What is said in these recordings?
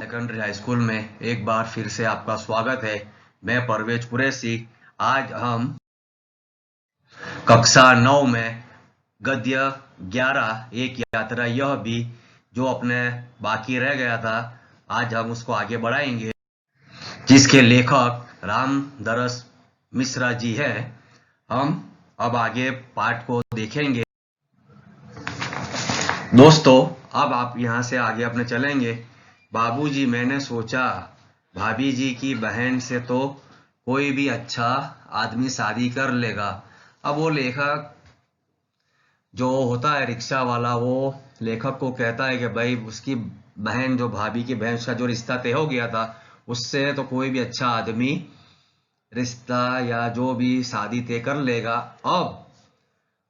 Secondary high school में एक बार फिर से आपका स्वागत है। मैं परवेज कुरैशी। आज हम कक्षा 9 में गद्य 11 एक यात्रा यह भी जो अपने बाकी रह गया था, आज हम उसको आगे बढ़ाएंगे, जिसके लेखक रामदरस मिश्रा जी हैं। हम अब आगे पाठ को देखेंगे। दोस्तों, अब आप यहाँ से आगे अपने चलेंगे। बाबूजी, मैंने सोचा भाभी जी की बहन से तो कोई भी अच्छा आदमी शादी कर लेगा। अब वो लेखक जो होता है रिक्शा वाला, वो लेखक को कहता है कि भाई उसकी बहन, जो भाभी की बहन, उसका जो रिश्ता तय हो गया था, उससे तो कोई भी अच्छा आदमी रिश्ता या जो भी शादी तय कर लेगा। अब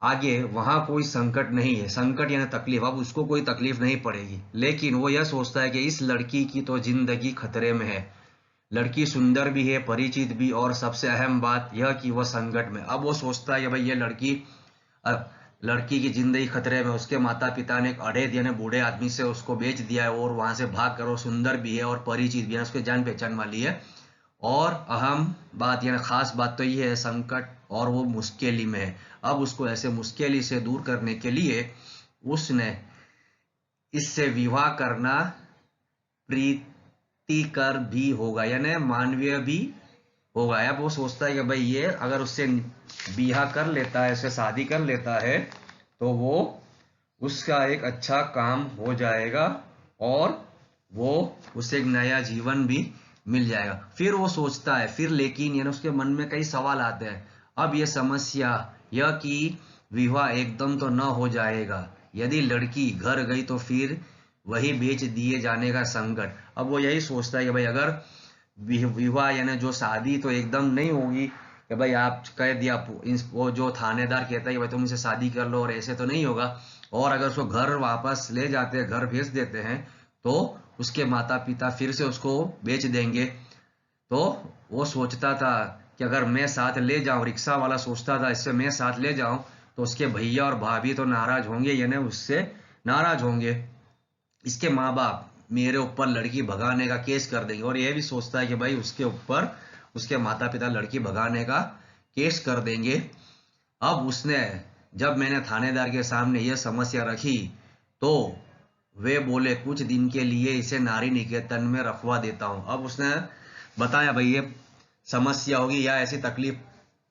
आगे वहां कोई संकट नहीं है, संकट यानी तकलीफ, अब उसको कोई तकलीफ नहीं पड़ेगी। लेकिन वो यह सोचता है कि इस लड़की की तो जिंदगी खतरे में है। लड़की सुंदर भी है, परिचित भी, और सबसे अहम बात यह कि वह संकट में। अब वो सोचता है कि भाई ये लड़की की जिंदगी खतरे में। उसके माता पिता ने एक अड़ेद यानी बूढ़े आदमी से उसको बेच दिया है, और वहां से भाग कर, वो सुंदर भी है और परिचित भी है, उसके जान पहचान वाली है। और अहम बात यानी खास बात तो ये है संकट, और वो मुश्किल में है। अब उसको ऐसे मुश्किल से दूर करने के लिए उसने इससे विवाह करना प्रीतिकर भी होगा, यानी मानवीय भी होगा। अब वो सोचता है कि भाई ये अगर उससे बिहा कर लेता है, उससे शादी कर लेता है, तो वो उसका एक अच्छा काम हो जाएगा और वो उसे एक नया जीवन भी मिल जाएगा। फिर वो सोचता है, फिर लेकिन यानी उसके मन में कई सवाल आते हैं। अब ये समस्या यह कि विवाह एकदम तो न हो जाएगा, यदि लड़की घर गई तो फिर वही बेच दिए जाने का संकट। अब वो यही सोचता है कि भाई अगर विवाह यानी जो शादी तो एकदम नहीं होगी कि भाई आप कह दिया, वो जो थानेदार कहता है कि भाई तुम इसे शादी कर लो, और ऐसे तो नहीं होगा। और अगर उसको घर वापस ले जाते हैं, घर भेज देते हैं, तो उसके माता पिता फिर से उसको बेच देंगे। तो वो सोचता था कि अगर मैं साथ ले जाऊं, रिक्शा वाला सोचता था इससे मैं साथ ले जाऊं तो उसके भैया और भाभी तो नाराज होंगे, यानी उससे नाराज होंगे। इसके माँ बाप मेरे ऊपर लड़की भगाने का केस कर देंगे, और यह भी सोचता है कि भाई उसके ऊपर उसके माता पिता लड़की भगाने का केस कर देंगे। अब उसने, जब मैंने थानेदार के सामने यह समस्या रखी, तो वे बोले कुछ दिन के लिए इसे नारी निकेतन में रखवा देता हूं। अब उसने बताया भाई ये समस्या होगी या ऐसी तकलीफ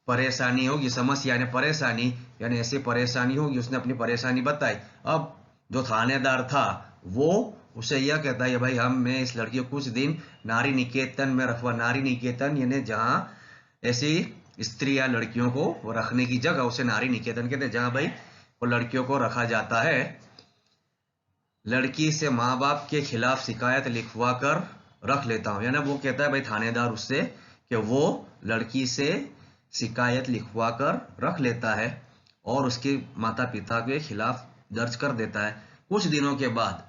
परेशानी होगी, समस्या यानी परेशानी, यानी ऐसी परेशानी होगी। उसने अपनी परेशानी बताई। अब जो थानेदार था वो उसे यह कहता है भाई मैं इस लड़की को कुछ दिन नारी निकेतन में रखवा, नारी निकेतन यानी जहां ऐसी स्त्री या लड़कियों को रखने की जगह, उसे नारी निकेतन कहते हैं, जहां भाई वो लड़कियों को रखा जाता है। लड़की से माँ बाप के खिलाफ शिकायत लिखवा कर रख लेता हूं, यानी वो कहता है भाई थानेदार उससे कि वो लड़की से शिकायत लिखवा कर रख लेता है और उसके माता पिता के खिलाफ दर्ज कर देता है। कुछ दिनों के बाद,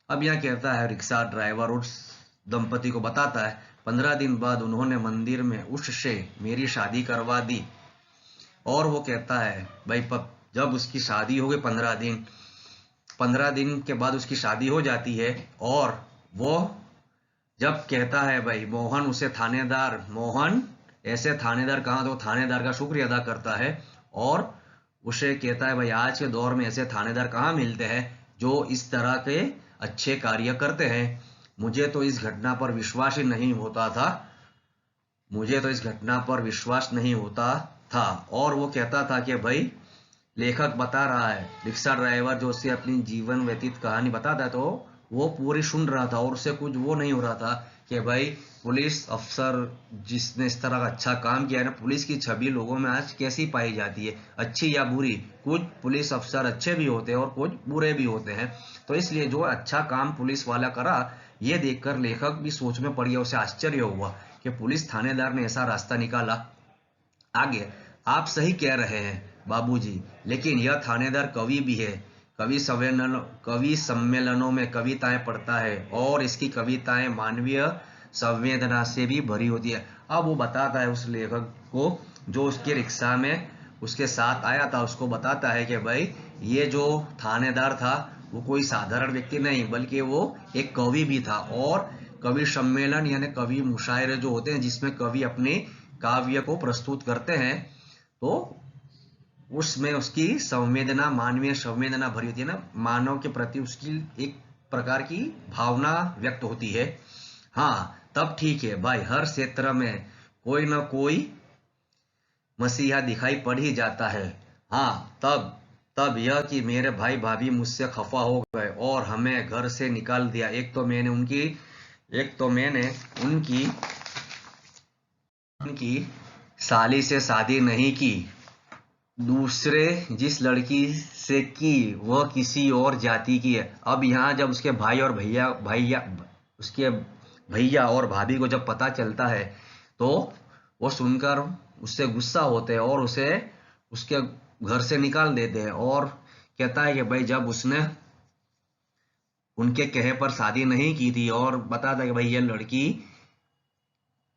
अब यह कहता है रिक्शा ड्राइवर उस दंपति को बताता है, 15 दिन बाद उन्होंने मंदिर में उससे मेरी शादी करवा दी। और वो कहता है भाई जब उसकी शादी हो गई, 15 दिन के बाद उसकी शादी हो जाती है। और वो जब कहता है भाई मोहन, उसे थानेदार मोहन, ऐसे थानेदार कहाँ, तो थानेदार का शुक्रिया अदा करता है और उसे कहता है भाई आज के दौर में ऐसे थानेदार कहाँ मिलते हैं जो इस तरह के अच्छे कार्य करते हैं। मुझे तो इस घटना पर विश्वास ही नहीं होता था, मुझे तो इस घटना पर विश्वास नहीं होता था। और वो कहता था कि भाई लेखक बता रहा है, रिक्शा ड्राइवर जो उससे अपनी जीवन व्यतीत कहानी बताता है, तो वो पूरी सुन रहा था और उससे कुछ वो नहीं हो रहा था कि भाई पुलिस अफसर जिसने इस तरह का अच्छा काम किया है ना, पुलिस की छवि लोगों में आज कैसी पाई जाती है, अच्छी या बुरी। कुछ पुलिस अफसर अच्छे भी होते हैं और कुछ बुरे भी होते हैं। तो इसलिए जो अच्छा काम पुलिस वाला करा, ये देखकर लेखक भी सोच में पड़ गया, उसे आश्चर्य हुआ कि पुलिस थानेदार ने ऐसा रास्ता निकाला। आगे, आप सही कह रहे हैं बाबूजी, लेकिन यह थानेदार कवि भी है, कवि सम्मेलनों में कविताएं पढ़ता है और इसकी कविताएं मानवीय संवेदना से भी भरी होती है। अब वो बताता है उस लेखक को जो उसके रिक्शा में उसके साथ आया था, उसको बताता है कि भाई ये जो थानेदार था वो कोई साधारण व्यक्ति नहीं, बल्कि वो एक कवि भी था। और कवि सम्मेलन यानी कवि मुशायरे जो होते हैं जिसमें कवि अपने काव्य को प्रस्तुत करते हैं, तो उसमें उसकी संवेदना, मानवीय संवेदना भरी होती है ना, मानव के प्रति उसकी एक प्रकार की भावना व्यक्त होती है। हाँ, तब ठीक है भाई, हर क्षेत्र में कोई ना कोई मसीहा दिखाई पड़ ही जाता है। हाँ, तब तब यह कि मेरे भाई भाभी मुझसे खफा हो गए और हमें घर से निकाल दिया। एक तो मैंने उनकी उनकी साली से शादी नहीं की, दूसरे जिस लड़की से की वह किसी और जाति की है। अब यहाँ जब उसके भाई और उसके भैया और भाभी को जब पता चलता है तो वो सुनकर उससे गुस्सा होते हैं और उसे उसके घर से निकाल देते हैं, और कहता है कि भाई जब उसने उनके कहे पर शादी नहीं की थी और बताता है कि भाई ये लड़की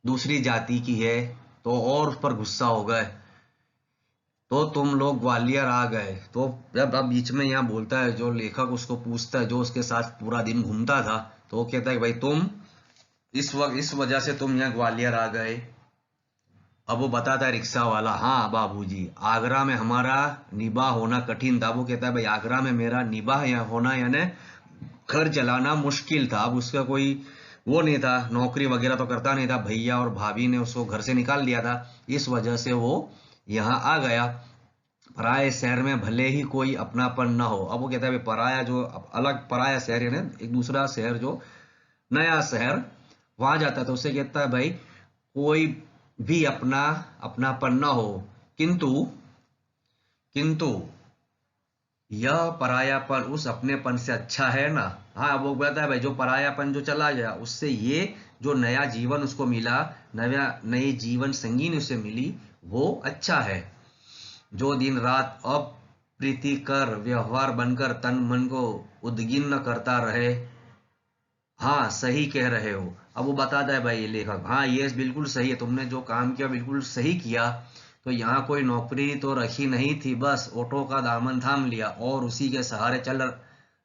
दूसरी जाति की है, तो और उस पर गुस्सा हो गए, तो तुम लोग ग्वालियर आ गए। तो जब अब बीच में यहाँ बोलता है, जो लेखक उसको पूछता है, जो उसके साथ पूरा दिन घूमता था, तो वो कहता है कि भाई तुम इस वजह से तुम यहाँ ग्वालियर आ गए। अब वो बताता है रिक्शा वाला, हाँ बाबूजी, आगरा में हमारा निबाह होना कठिन था। वो कहता है भाई आगरा में मेरा निबाह होना यानी घर चलाना मुश्किल था। अब उसका कोई वो नहीं था, नौकरी वगैरह तो करता नहीं था, भैया और भाभी ने उसको घर से निकाल दिया था, इस वजह से वो यहाँ आ गया। पराये शहर में भले ही कोई अपनापन ना हो। अब वो कहता है भाई पराया जो अलग पराया शहर यानी एक दूसरा शहर, जो नया शहर, वहां जाता है तो उससे कहता है भाई कोई भी अपनापन ना हो, किंतु किंतु यह परायापन उस अपनेपन से अच्छा है ना। हाँ, वो कहता है भाई जो परायापन जो चला गया उससे ये जो नया जीवन उसको मिला, नई जीवन संगीनी उसे मिली, वो अच्छा है। जो दिन रात अप्रीतिकर व्यवहार बनकर तन मन को उद्विग्न करता रहे। हाँ, सही कह रहे हो। अब वो बताता है भाई लेखक, हाँ ये बिल्कुल सही है, तुमने जो काम किया बिल्कुल सही किया। तो यहाँ कोई नौकरी तो रखी नहीं थी, बस ऑटो का दामन थाम लिया और उसी के सहारे चल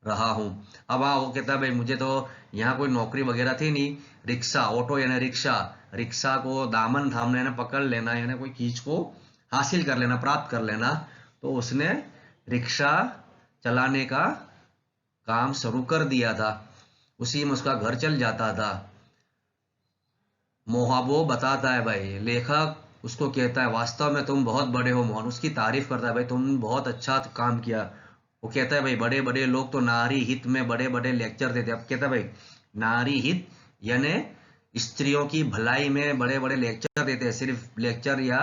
रहा हूँ। अब हाँ, वो कहता है भाई मुझे तो यहाँ कोई नौकरी वगैरह थी नहीं, रिक्शा, ऑटो यानी रिक्शा, रिक्शा को दामन थामना यानी पकड़ लेना, यानी कोई चीज को हासिल कर लेना, प्राप्त कर लेना। तो उसने रिक्शा चलाने का काम शुरू कर दिया था, उसी में उसका घर चल जाता था। मोहाबो बताता है भाई, लेखक उसको कहता है वास्तव में तुम बहुत बड़े हो मोहन, उसकी तारीफ करता है भाई तुम बहुत अच्छा काम किया। वो कहता है भाई बड़े बड़े लोग तो नारी हित में बड़े बड़े लेक्चर देते। अब कहता है भाई नारी हित यानी स्त्रियों की भलाई में बड़े बड़े लेक्चर देते हैं, सिर्फ लेक्चर या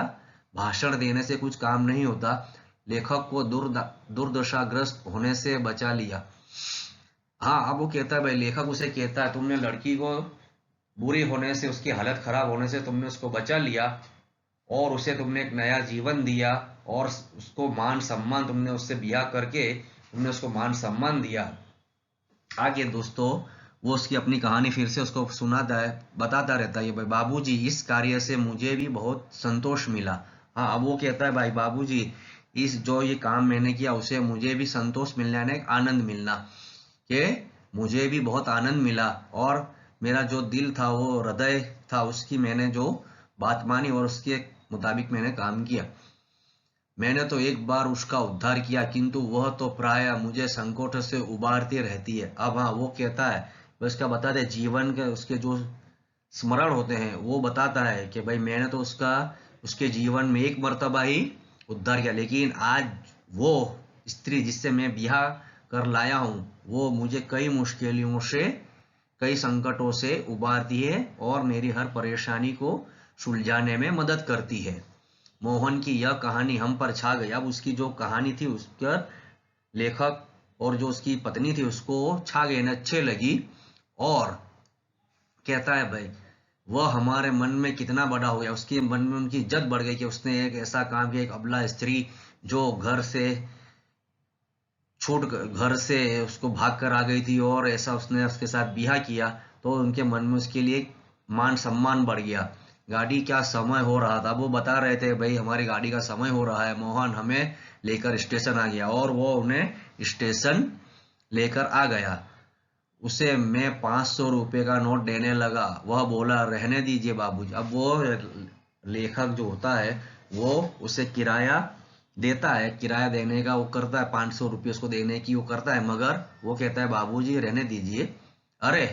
भाषण देने से कुछ काम नहीं होता। लेखक को दुर्दशाग्रस्त होने से बचा लिया। हाँ, अब वो कहता है भाई, लेखक उसे कहता है तुमने लड़की को बुरी होने से, उसकी हालत खराब होने से तुमने उसको बचा लिया और उसे तुमने एक नया जीवन दिया और उसको मान सम्मान, तुमने उससे ब्याह करके तुमने उसको मान सम्मान दिया। आगे दोस्तों वो उसकी अपनी कहानी फिर से उसको सुनाता है, बताता रहता है भाई बाबूजी इस कार्य से मुझे भी बहुत संतोष मिला। हाँ, अब वो कहता है भाई बाबूजी इस जो ये काम मैंने किया उसे मुझे भी संतोष मिलना है, एक आनंद मिलना, कि मुझे भी बहुत आनंद मिला और मेरा जो दिल था, वो हृदय था, उसकी मैंने जो बात मानी और उसके मुताबिक मैंने काम किया। मैंने तो एक बार उसका उद्धार किया, किंतु वह तो प्राय मुझे संकट से उबारती रहती है। अब हाँ, वो कहता है उसका बताते हैं जीवन के उसके जो स्मरण होते हैं, वो बताता है कि भाई मैंने तो उसके जीवन में एक मर्तबा ही उद्धार किया, लेकिन आज वो स्त्री जिससे मैं ब्याह कर लाया हूँ वो मुझे कई मुश्किलों से, कई संकटों से उबारती है और मेरी हर परेशानी को सुलझाने में मदद करती है। मोहन की यह कहानी हम पर छा गई। अब उसकी जो कहानी थी उस पर लेखक और जो उसकी पत्नी थी उसको छा गई, अच्छे लगी, और कहता है भाई वह हमारे मन में कितना बड़ा हो गया, उसके मन में उनकी इज्जत बढ़ गई कि उसने एक ऐसा काम किया, एक अबला स्त्री जो घर से उसको भाग कर आ गई थी और ऐसा उसने उसके साथ ब्याह किया, तो उनके मन में उसके लिए मान सम्मान बढ़ गया। गाड़ी का समय हो रहा था, वो बता रहे थे भाई हमारी गाड़ी का समय हो रहा है, मोहन हमें लेकर स्टेशन आ गया, और वो उन्हें स्टेशन लेकर आ गया। उसे मैं 500 रुपये का नोट देने लगा। वह बोला, रहने दीजिए बाबूजी। अब वो लेखक जो होता है वो उसे किराया देता है, किराया देने का वो करता है, 500 रुपये उसको देने की वो करता है, मगर वो कहता है बाबूजी रहने दीजिए। अरे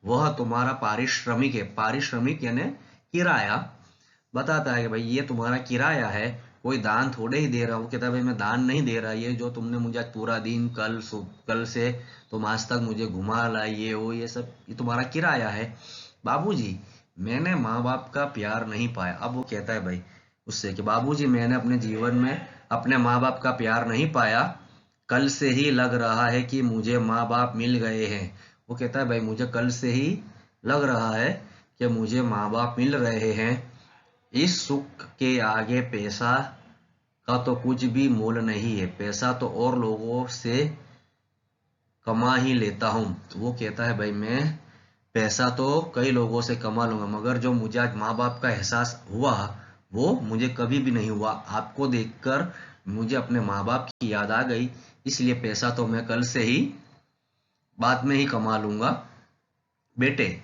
वह तुम्हारा पारिश्रमिक है। पारिश्रमिक यानी किराया। बताता है कि भाई ये तुम्हारा किराया है, कोई दान थोड़े ही दे रहा हूँ। कहता है भाई मैं दान नहीं दे रहा, ये जो तुमने मुझे आज पूरा दिन कल से तुम आज तक मुझे घुमा लाई, ये वो ये सब ये तुम्हारा किराया है। बाबूजी मैंने माँ बाप का प्यार नहीं पाया। अब वो कहता है भाई उससे कि बाबूजी मैंने अपने जीवन में अपने माँ बाप का प्यार नहीं पाया, कल से ही लग रहा है कि मुझे माँ बाप मिल गए हैं। वो कहता है भाई मुझे कल से ही लग रहा है कि मुझे माँ बाप मिल रहे हैं। इस सुख के आगे पैसा का तो कुछ भी मोल नहीं है, पैसा तो और लोगों से कमा ही लेता हूँ। तो वो कहता है भाई मैं पैसा तो कई लोगों से कमा लूंगा, मगर जो मुझे आज माँ बाप का एहसास हुआ वो मुझे कभी भी नहीं हुआ। आपको देखकर मुझे अपने माँ बाप की याद आ गई, इसलिए पैसा तो मैं कल से ही बाद में ही कमा लूंगा बेटे।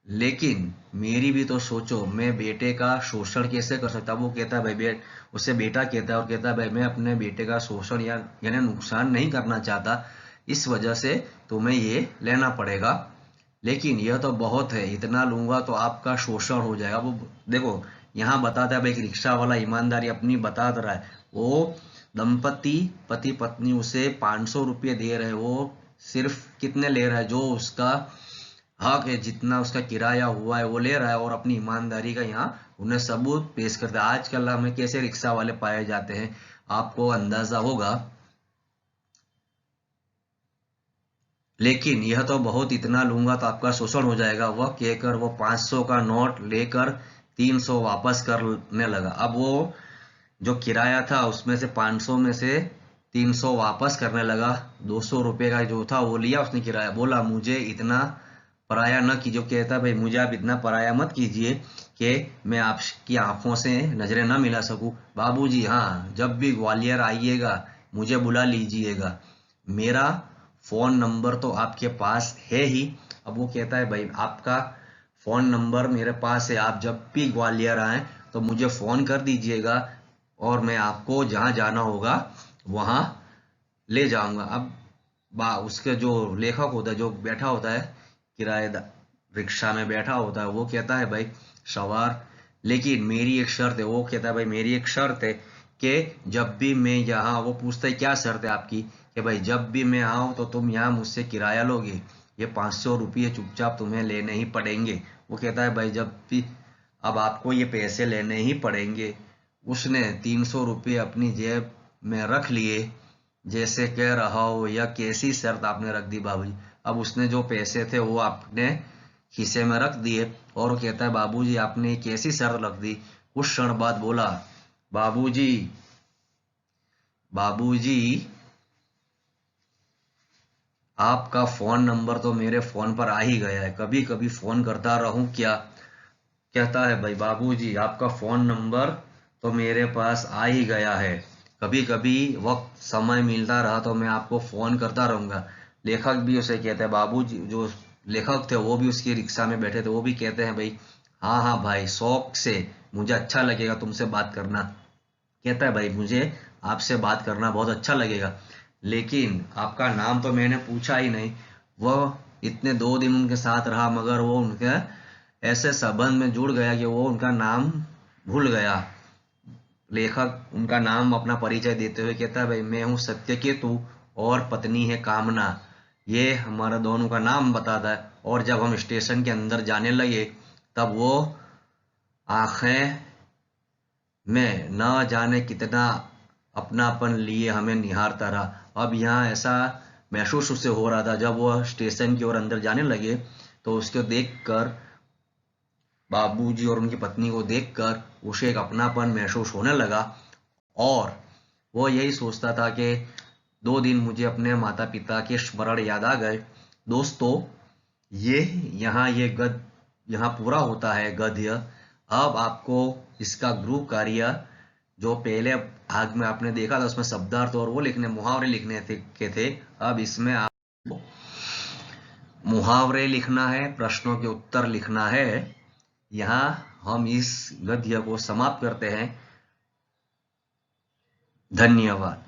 लेकिन मेरी भी तो सोचो, मैं बेटे का शोषण कैसे कर सकता। वो कहता है भाई उससे बेटा कहता है और कहता है भाई मैं अपने बेटे का शोषण या यानी नुकसान नहीं करना चाहता, इस वजह से तुम्हें ये लेना पड़ेगा। लेकिन यह तो बहुत है, इतना लूंगा तो आपका शोषण हो जाएगा। वो देखो यहाँ बताता है भाई रिक्शा वाला ईमानदारी अपनी बता रहा है। वो दंपति पति पत्नी उसे 500 रुपये दे रहे हैं, वो सिर्फ कितने ले रहा है, जो उसका हक है, जितना उसका किराया हुआ है वो ले रहा है, और अपनी ईमानदारी का यहाँ उन्हें सबूत पेश करता है। आजकल हमें कैसे रिक्शा वाले पाए जाते हैं आपको अंदाजा होगा। लेकिन यह तो बहुत, इतना लूंगा तो आपका शोषण हो जाएगा। वह कहकर वो 500 का नोट लेकर 300 वापस करने लगा। अब वो जो किराया था उसमें से 500 में से 300 वापस करने लगा। 200 रुपये का जो था वो लिया उसने किराया। बोला मुझे इतना पराया न कीजिए। कहता भाई मुझे आप इतना पराया मत कीजिए कि मैं आपकी आंखों से नजरें न मिला सकूं। बाबूजी हाँ, जब भी ग्वालियर आइएगा मुझे बुला लीजिएगा, मेरा फोन नंबर तो आपके पास है ही। अब वो कहता है भाई आपका फोन नंबर मेरे पास है, आप जब भी ग्वालियर आए तो मुझे फोन कर दीजिएगा और मैं आपको जहाँ जाना होगा वहाँ ले जाऊंगा। अब उसके जो लेखक होता है, जो बैठा होता है किराएदार रिक्शा में बैठा होता है, वो कहता है भाई सवार, लेकिन मेरी एक शर्त है। वो कहता है भाई मेरी एक शर्त है कि जब भी मैं यहाँ, वो पूछता है क्या शर्त है आपकी, कि भाई जब भी मैं आऊँ तो तुम यहाँ मुझसे किराया लोगे, ये 500 रुपये चुपचाप तुम्हें लेने ही पड़ेंगे। वो कहता है भाई जब भी, अब आपको ये पैसे लेने ही पड़ेंगे। उसने 300 रुपये अपनी जेब में रख लिए। जैसे कह रहा हो यह कैसी शर्त आपने रख दी बाबूजी। अब उसने जो पैसे थे वो अपने खीसे में रख दिए और वो कहता है बाबूजी आपने कैसी शर्त रख दी। कुछ क्षण बाद बोला, बाबूजी बाबूजी आपका फोन नंबर तो मेरे फोन पर आ ही गया है, कभी कभी फोन करता रहूं क्या। कहता है भाई बाबूजी आपका फोन नंबर तो मेरे पास आ ही गया है, कभी कभी वक्त समय मिलता रहा तो मैं आपको फोन करता रहूंगा। लेखक भी उसे कहते हैं, बाबूजी जो लेखक थे वो भी उसकी रिक्शा में बैठे थे, वो भी कहते हैं भाई हाँ हाँ भाई शौक से, मुझे अच्छा लगेगा तुमसे बात करना। कहता है भाई मुझे आपसे बात करना बहुत अच्छा लगेगा, लेकिन आपका नाम तो मैंने पूछा ही नहीं। वह इतने 2 दिन उनके साथ रहा मगर वो उनके ऐसे संबंध में जुड़ गया कि वो उनका नाम भूल गया। लेखक उनका नाम अपना परिचय देते हुए कहता है भाई मैं हूँ सत्यकेतु और पत्नी है कामना। ये हमारा दोनों का नाम बताता है। और जब हम स्टेशन के अंदर जाने लगे तब वो आंखें में न जाने कितना अपनापन लिए हमें निहारता रहा। अब यहाँ ऐसा महसूस उसे हो रहा था, जब वह स्टेशन की ओर अंदर जाने लगे तो उसको देखकर, बाबूजी और उनकी पत्नी को देखकर उसे एक अपनापन महसूस होने लगा और वो यही सोचता था कि 2 दिन मुझे अपने माता पिता के स्मरण याद आ गए। दोस्तों ये यहाँ ये गद यहाँ पूरा होता है गद्य। अब आपको इसका ग्रुप कार्य जो पहले भाग में आपने देखा था उसमें शब्दार्थ और वो लिखने मुहावरे लिखने के थे, अब इसमें आप मुहावरे लिखना है, प्रश्नों के उत्तर लिखना है। यहाँ हम इस गद्य को समाप्त करते हैं। धन्यवाद।